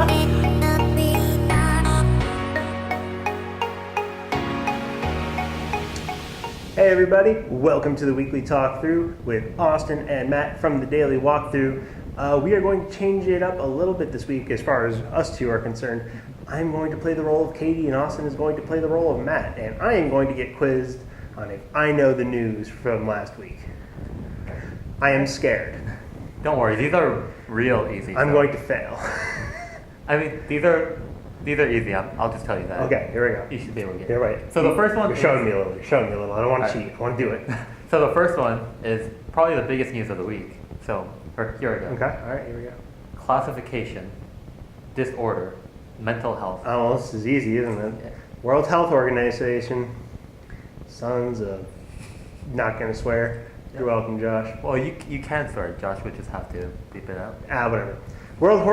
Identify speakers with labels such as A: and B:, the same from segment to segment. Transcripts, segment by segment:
A: Hey everybody, welcome to the Weekly Talkthrough with Austin and Matt from the Daily Walkthrough. We are going to change it up a little bit this week as far as us two are concerned. I'm going to play the role of Katie and Austin is going to play the role of Matt, and I am going to get quizzed on if I know the news from last week. I am scared.
B: Don't worry, these are real easy.
A: I'm going to fail.
B: I mean, these are easy. I'll just tell you that.
A: Okay, here we go.
B: You should be able to get it.
A: You're right.
B: So the first one
A: You're showing me a little. I don't want to cheat. I want to do it.
B: So the first one is probably the biggest news of the week. So here we go.
A: Okay, all right, here we go.
B: Classification, disorder, mental health.
A: Oh, well, this is easy, isn't it?
B: Yeah.
A: World Health Organization, sons of, not going to swear. You're welcome, Josh.
B: Well, you can swear. Josh would just have to beep it out.
A: Whatever. World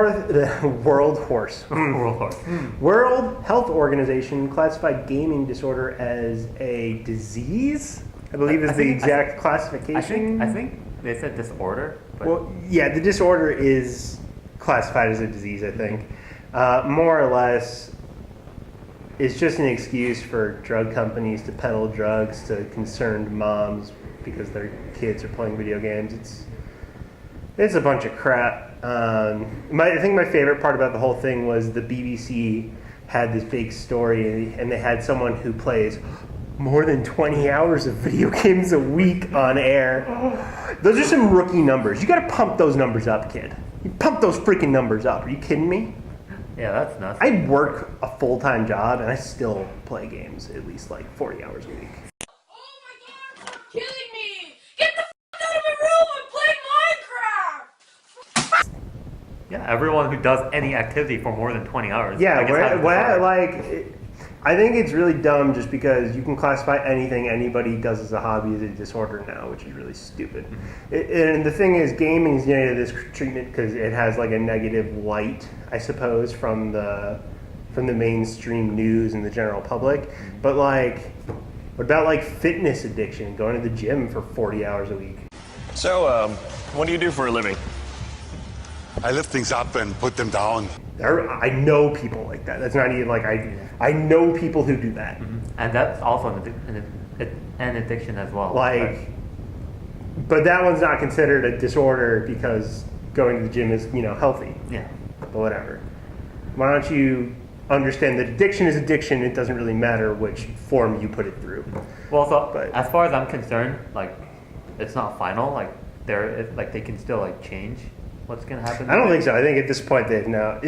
A: Health Organization classified gaming disorder as a disease. I believe is the exact classification.
B: I think they said disorder. But
A: Well, yeah, the disorder is classified as a disease, I think. More or less, it's just an excuse for drug companies to peddle drugs to concerned moms because their kids are playing video games. It's a bunch of crap. I think my favorite part about the whole thing was the BBC had this big story, and they had someone who plays more than 20 hours of video games a week on air. Those are some rookie numbers. You got to pump those numbers up, kid. You pump those freaking numbers up. Are you kidding me?
B: yeah, that's nuts.
A: I work a full-time job, and I still play games at least like 40 hours a week.
C: Oh my god, you're killing me! Get the f*** out of my room! I'm playing Minecraft!
B: Yeah, everyone who does any activity for more than 20 hours.
A: Yeah,
B: I guess has a disorder.
A: I think it's really dumb just because you can classify anything anybody does as a hobby as a disorder now, which is really stupid. And the thing is, gaming is getting this treatment because it has like a negative light, I suppose, from the mainstream news and the general public. But like, what about like fitness addiction, going to the gym for 40 hours a week?
D: So, what do you do for a living?
E: I lift things up and put them down.
A: I know people like that. That's not even like I know people who do that.
B: And that's also an addiction as well.
A: Like, but that one's not considered a disorder because going to the gym is, healthy.
B: Yeah.
A: But whatever. Why don't you understand that addiction is addiction? It doesn't really matter which form you put it through.
B: Well, so as far as I'm concerned, like, it's not final. Like, they can still like change what's going to happen.
A: I don't think so. I think at this point they've now.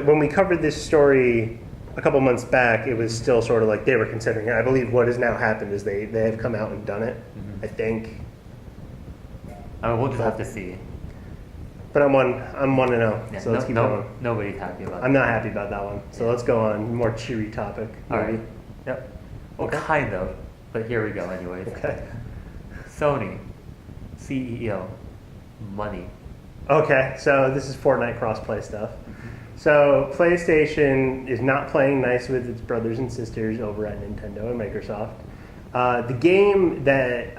A: When we covered this story a couple months back, it was still sort of like they were considering it. I believe what has now happened is they have come out and done it. I think.
B: I mean, we'll just have to see.
A: But I'm 1-0.
B: Yeah,
A: So let's keep going.
B: Nobody's happy about that.
A: I'm not happy about that one. So let's go on. More cheery topic.
B: All right.
A: maybe.
B: Yep. Well, kind of. But here we go anyways.
A: Okay.
B: Sony, CEO, money.
A: Okay, so this is Fortnite crossplay stuff. So PlayStation is not playing nice with its brothers and sisters over at Nintendo and Microsoft. The game that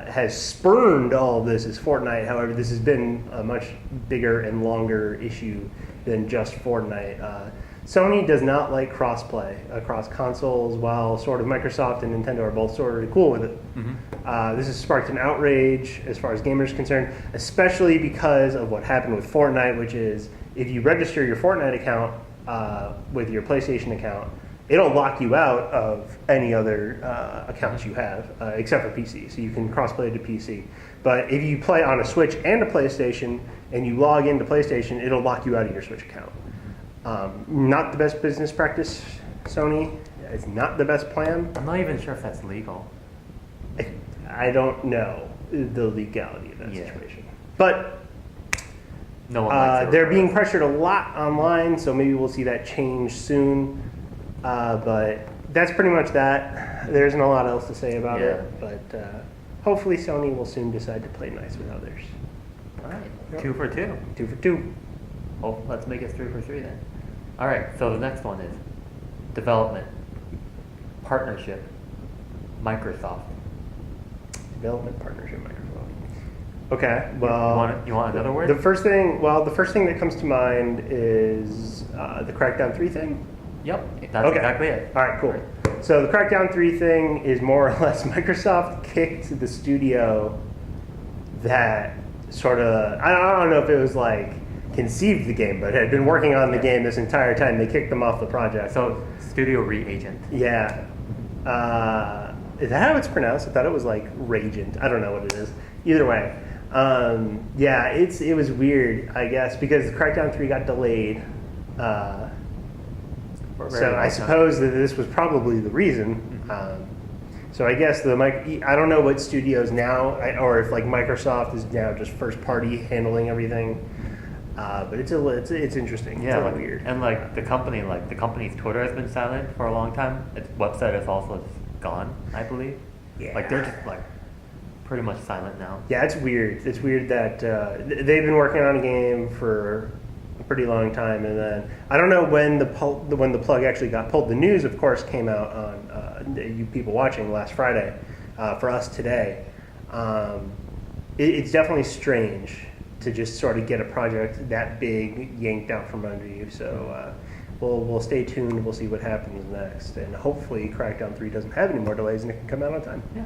A: has spurned all of this is Fortnite. However, this has been a much bigger and longer issue than just Fortnite. Sony does not like crossplay across consoles, while sort of Microsoft and Nintendo are both sort of cool with it. This has sparked an outrage as far as gamers are concerned, especially because of what happened with Fortnite, which is if you register your Fortnite account with your PlayStation account, it'll lock you out of any other accounts you have, except for PC. So you can crossplay to PC. But if you play on a Switch and a PlayStation, and you log into PlayStation, it'll lock you out of your Switch account. Not the best business practice, Sony. It's not the best plan.
B: I'm not even sure if that's legal.
A: I don't know the legality of that situation. But
B: No one likes it.
A: they're being pressured a lot online, so maybe we'll see that change soon. But that's pretty much that. There isn't a lot else to say about it. But hopefully Sony will soon decide to play nice with others.
B: All right. 2 for 2.
A: 2 for 2.
B: Oh, let's make it 3 for 3 then. All right. So the next one is development, partnership, Microsoft.
A: Development partnership, Microsoft. Okay, well,
B: You want another word?
A: the first thing that comes to mind is the Crackdown 3 thing.
B: Yep, that's exactly it.
A: All right, cool. So the Crackdown 3 thing is more or less Microsoft kicked the studio that sort of, I don't know if it was like conceived the game, but had been working on the game this entire time. They kicked them off the project.
B: So, studio reagent.
A: Yeah. Is that how it's pronounced? I thought it was like Ragent. I don't know what it is. Either way. Yeah, it was weird, I guess, because Crackdown 3 got delayed. So I suppose that this was probably the reason. So I guess I don't know what studios now, or if like Microsoft is now just first party handling everything. But it's interesting.
B: Yeah,
A: it's weird.
B: And the company's Twitter has been silent for a long time. Its website is also just gone, I believe.
A: Yeah.
B: They're just pretty much silent now.
A: Yeah, it's weird. It's weird that they've been working on a game for a pretty long time, and then I don't know when the plug actually got pulled. The news, of course, came out on you people watching last Friday. For us today, it's definitely strange to just sort of get a project that big yanked out from under you. So we'll stay tuned. We'll see what happens next, and hopefully Crackdown 3 doesn't have any more delays and it can come out on time.
B: Yeah.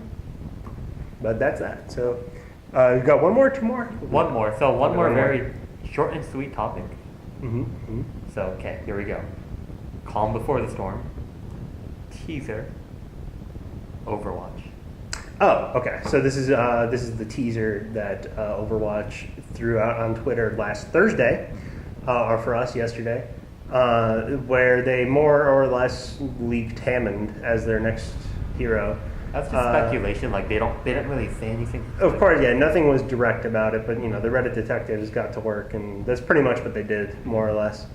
A: But that's that. So you got one more, two more?
B: One more. So one more very short and sweet topic.
A: Mm-hmm.
B: So okay, here we go. Calm before the storm. Teaser. Overwatch.
A: Oh, okay. So this is the teaser that Overwatch threw out on Twitter last Thursday, or for us yesterday, where they more or less leaked Hammond as their next hero.
B: That's just speculation. They didn't really say anything.
A: Of course, yeah. Nothing was direct about it, but the Reddit detectives got to work, and that's pretty much what they did, more or less.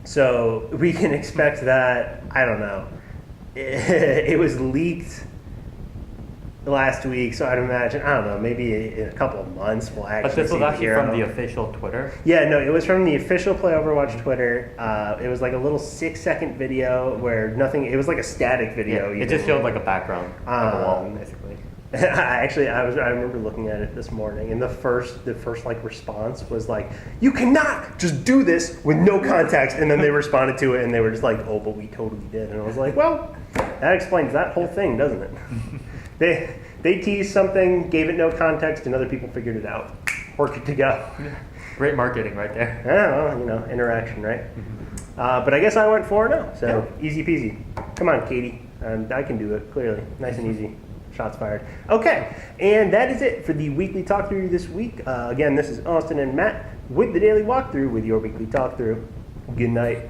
A: So we can expect that. I don't know. It was leaked last week, so I'd imagine, I don't know, maybe in a couple of months we'll actually
B: But this was
A: see
B: actually
A: the hero.
B: from the official Twitter?
A: Yeah, no, it was from the official Play Overwatch Twitter. It was like a little 6-second video where nothing, it was like a static video.
B: Yeah, it just showed like a background of a wall, basically.
A: I remember looking at it this morning, and the first response was like, "You cannot just do this with no context." And then they responded to it, and they were just like, "Oh, but we totally did." And I was like, "Well, that explains that whole thing, doesn't it?" They teased something, gave it no context, and other people figured it out. Worked it to go.
B: Great marketing right there.
A: Yeah, well, interaction, right? But I guess I went 4-0, so easy peasy. Come on, Katie. I can do it, clearly. Nice and easy. Shots fired. Okay, and that is it for the Weekly Talkthrough this week. Again, this is Austin and Matt with the Daily Walkthrough with your Weekly Talkthrough. Good night.